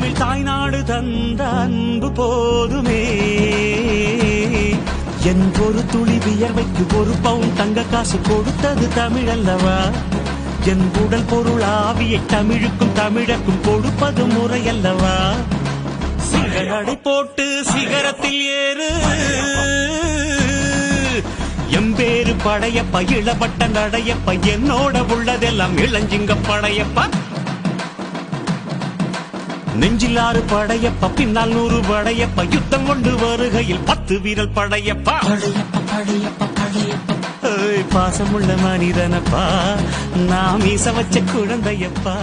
தமிழ் தாய்நாடு தந்த அன்பு போதுமே. என் ஒரு துளி வியர்வைக்கு ஒரு பவுன் தங்க காசு கொடுத்தது தமிழ் அல்லவா? என் உடல் பொருள் ஆவியை தமிழுக்கும் தமிழக்கும் கொடுப்பது முறையல்லவா? சிகரடை போட்டு சிகரத்தில் ஏறு, எம்பேரு படையப்ப, இளப்பட்ட நடையப்ப, என்னோட உள்ளதெல்லாம் இளஞ்சிங்க படையப்ப. நெஞ்சிலாறு படையப்ப, பின்னால் 100 படையப்ப, யுத்தம் கொண்டு வருகையில் 10 வீரல் படையப்பா. பாசமுள்ள மனிதனப்பா, நாம் மீச வச்ச குழந்தையப்பா.